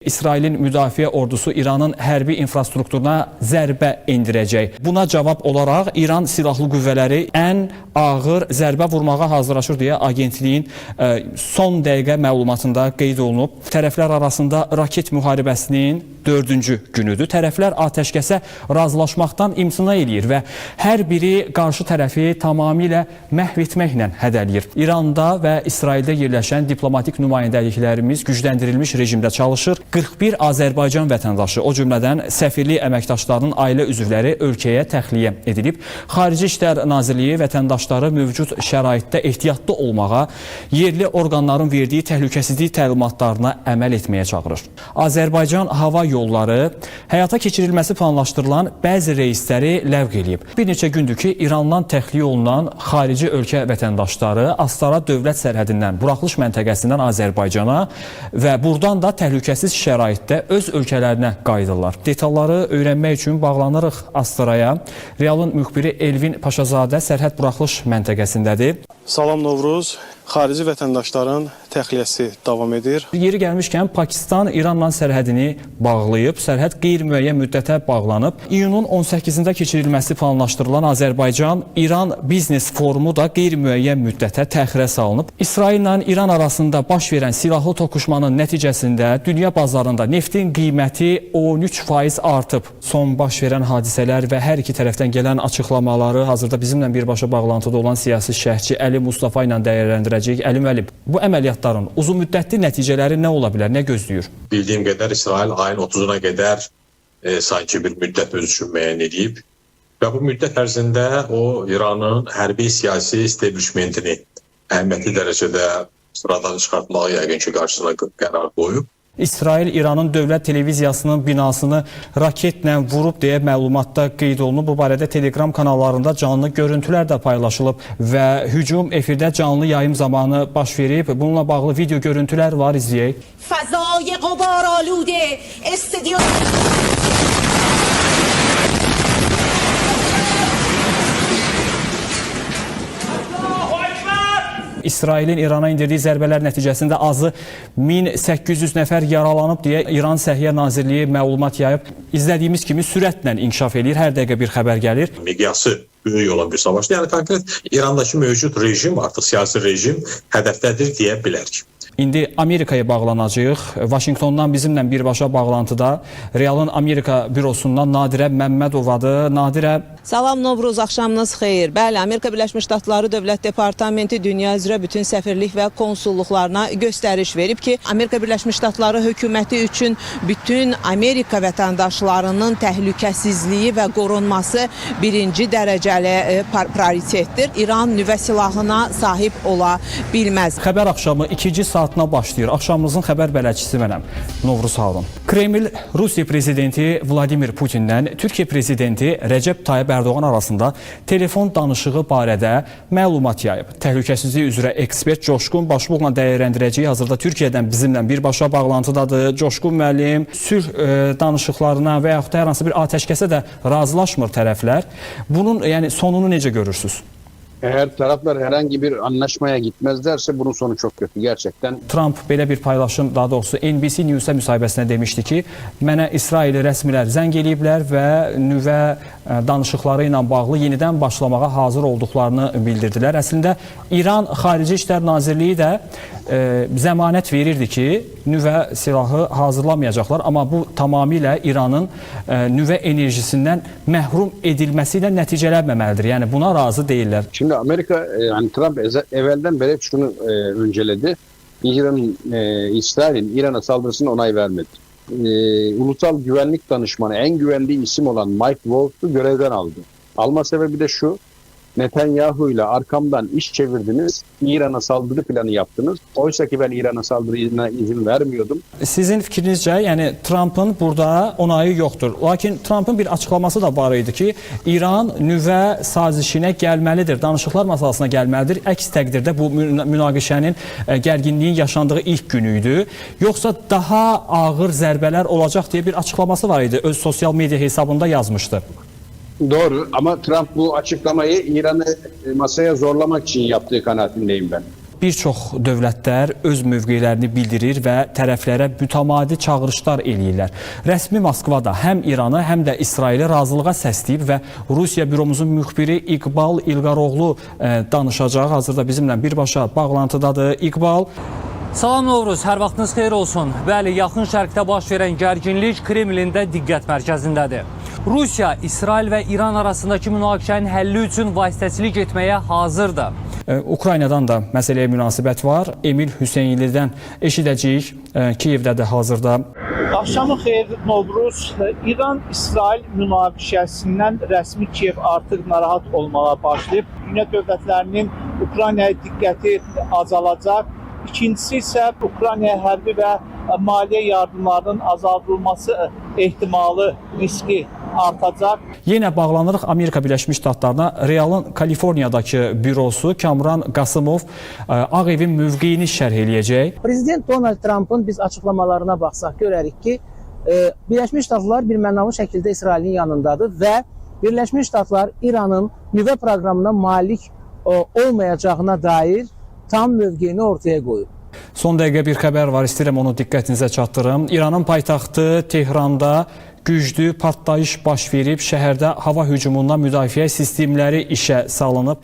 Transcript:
İsrailin müdafiə ordusu İranın hərbi infrastrukturuna zərbə endirəcək. Buna cavab olaraq İran silahlı qüvvələri ən ağır zərbə vurmağa hazırlaşır deyə agentliyin son dəqiqə məlumatında qeyd olunub. Tərəflər arasında raket müharibəsinin 4-cü günüdür. Tərəflər atəşkəsə razılaşmaqdan imtina eləyir və hər biri qarşı tərəfi tamamilə məhv etməklə hədələyir. İranda və İsraildə yerləşən diplomatik nümayəndəliklərimiz gücləndirilmiş rejimdə çalışır. 41 Azərbaycan vətəndaşı, o cümlədən səfirlik əməkdaşlarının ailə üzvləri ölkəyə təxliyə edilib. Xarici İşlər Nazirliyi vətəndaşları mövcud şəraitdə ehtiyatlı olmağa, yerli orqanların verdiyi təhlükəsizlik təlimatlarına əməl etməyə çağırır. Azərbaycan hava yolları həyata keçirilməsi planlaşdırılan bəzi reysləri ləğv edib. Bir neçə gündür ki, İrandan təxliyə olunan xarici ölkə vətəndaşları Astara dövlət sərhədindən, buraxılış məntəqəsindən Azərbaycana və buradan da təhlükəsiz şəraitdə öz ölkələrinə qayıdırlar. Detalları öyrənmək üçün bağlanırıq Astaraya. Realın müxbiri Elvin Paşazadə sərhəd buraxılış məntəqəsindədir. Salam Novruz. Xarici vətəndaşların təxliyəsi davam edir. Yeri gəlmişkən Pakistan İranla sərhədini bağlayıb, sərhəd qeyri-müəyyən müddətə bağlanıb. İyunun 18-də keçirilməsi planlaşdırılan Azərbaycan-İran biznes forumu da qeyri-müəyyən müddətə təxirə salınıb. İsraillə İran arasında baş verən silahlı toqquşmanın nəticəsində dünya bazarında neftin qiyməti 13% artıb. Son baş verən hadisələr və hər iki tərəfdən gələn açıqlamaları hazırda bizimlə birbaşa bağlantıda olan siyasi şərhçi Əli Mustafa ilə dəyərləndirəcək. Əli müəllim, bu əməliyyatların uzun müddətli nəticələri nə ola bilər, nə gözləyir? Bildiyim qədər İsrail ayın 30-una qədər sanki bir müddət öz üçün müəyyən edib və bu müddət ərzində o İranın hərbi siyasi establishmentini əhəmiyyətli dərəcədə sıradan çıxartmağa yəqin ki qarşısına qərar qoyub. İsrail İranın dövlət televiziyasının binasını raketlə vurub deyə məlumatda qeyd olunub. Bu barədə Telegram kanallarında canlı görüntülər də paylaşılıb və hücum efirdə canlı yayım zamanı baş verib. Bununla bağlı video görüntülər var, izləyək. Fazay qobarolude istediyor. İsrailin İrana indirdiyi zərbələr nəticəsində azı 1800 nəfər yaralanıb deyə İran Səhiyyə Nazirliyi məlumat yayıb. İzlədiyimiz kimi sürətlə inkişaf edir, hər dəqiqə bir xəbər gəlir. Miqyası böyük olan bir savaşdır. Yəni konkret İrandakı mövcud rejim, artıq siyasi rejim hədəfdədir deyə bilərik. İndi Amerikaya bağlanacağıq. Vaşinqtondan bizimlə birbaşa bağlantıda Realın Amerika bürosundan Nadirə Məmmədovadır. Nadirə. Salam Novruz, axşamınız xeyir. Bəli, Amerika Birləşmiş Ştatları Dövlət Departamenti dünya üzrə bütün səfirlik və konsulluqlarına göstəriş verib ki, Amerika Birləşmiş Ştatları hökuməti üçün bütün Amerika vətəndaşlarının təhlükəsizliyi və qorunması birinci dərəcəli prioritetdir. İran nüvə silahına sahib ola bilməz. Xəbər axşamı 2-ci saatına başlayır. Axşamımızın xəbər bələdçisi mənəm, Novruz Harun. Kreml Rusiya prezidenti Vladimir Putinlə Türkiyə prezidenti Rəcəb Tayyip Erdoğan arasında telefon danışığı barədə məlumat yayıb. Təhlükəsizlik üzrə ekspert Coşqun Başbuqla dəyərləndirəcəyi hazırda Türkiyədən bizimlə birbaşa bağlantıdadır. Coşqun müəllim, sülh danışıqlarına və yaxud da hər hansı bir atəşkəsə də razılaşmır tərəflər. Bunun sonunu necə görürsünüz? Eğer taraflar herhangi bir anlaşmaya gitmezlerse bunun sonu çok kötü gerçekten. Trump belə bir paylaşım, daha doğrusu NBC News-a müsahibəsində demişdi ki, mənə İsraili rəsmilər zəng eləyiblər və nüvə danışıqları ilə bağlı yenidən başlamağa hazır olduqlarını bildirdilər. Əslində İran Xarici İşlər Nazirliyi də zəmanət verirdi ki, nüvə silahı hazırlamayacaqlar, amma bu tamamilə İranın nüvə enerjisindən məhrum edilməsi ilə nəticələnməməlidir. Yəni buna razı deyirlər. Şimdi Amerika, yani Trump evvelden beri şunu önceledi. İsrail'in İran'a saldırısına onay vermedi. Ulusal Güvenlik Danışmanı en güvenli isim olan Mike Waltz'u görevden aldı. Alma sebebi de şu. Netanyahu ile arkamdan iş çevirdiniz, İran'a saldırı planı yaptınız. Oysa ki ben İran'a saldırına izin vermiyordum. Sizin fikrinizcə, yəni Trump'ın burada onayı yoxdur. Lakin Trump'ın bir açıklaması da var idi ki, İran nüvə sazişinə gəlməlidir, danışıqlar masasına gəlməlidir. Əks təqdirdə bu münaqişənin gərginliyin yaşandığı ilk günü idi. Yoxsa daha ağır zərbələr olacaq deyə bir açıklaması var idi. Öz sosial media hesabında yazmışdı. Doğru ama Trump bu açıklamayı İran'ı masaya zorlamak için yaptığı kanaatindeyim ben. bir çox dövlətlər öz mövqelərini bildirir və tərəflərə mütəmadi çağırışlar eləyirlər. Rəsmi Moskva da həm İranı, həm də İsraili razılığa səsləyib və Rusiya büromuzun müxbiri İqbal İlqaroğlu danışacaq. Hazırda bizimlə birbaşa bağlantıdadır. İqbal. Salam Novruz, hər vaxtınız xeyir olsun. Bəli, yaxın şərqdə baş verən gərginlik Kremlin də diqqət mərkəzindədir. Rusiya, İsrail və İran arasındakı münaqişənin həlli üçün vasitəçilik etməyə hazırdır. Ukraynadan da məsələyə münasibət var. Emil Hüseynlidən eşidəcəyik. Kiyevdədir hazırda. Axşamı xeyir Novruz. İran-İsrail münaqişəsindən rəsmi Kiyev artıq narahat olmağa başlayıb. Dünya dövlətlərinin Ukraynaya diqqəti azalacaq. İkincisi isə Ukraynaya hərbi və maliyyə yardımlarının azaldılması ehtimalı, riski artacaq. Yenə bağlanırıq Amerika Birləşmiş Ştatlarına. Real'ın Kaliforniyadakı bürosu Kamran Qasımov Ağ Evin mövqeyini şərh eləyəcək. Prezident Donald Trump'ın biz açıqlamalarına baxsaq görərik ki, Birləşmiş Ştatlar birmənalı şəkildə İsrailin yanındadır və Birləşmiş Ştatlar İranın nüvə proqramına malik olmayacağına dair tam mövqeyini ortaya qoyub. Son dəqiqə bir xəbər var, istəyirəm onu diqqətinizə çatdırım. İranın paytaxtı Tehranda güclü partlayış baş verib, şəhərdə hava hücumundan müdafiə sistemləri işə salınıb.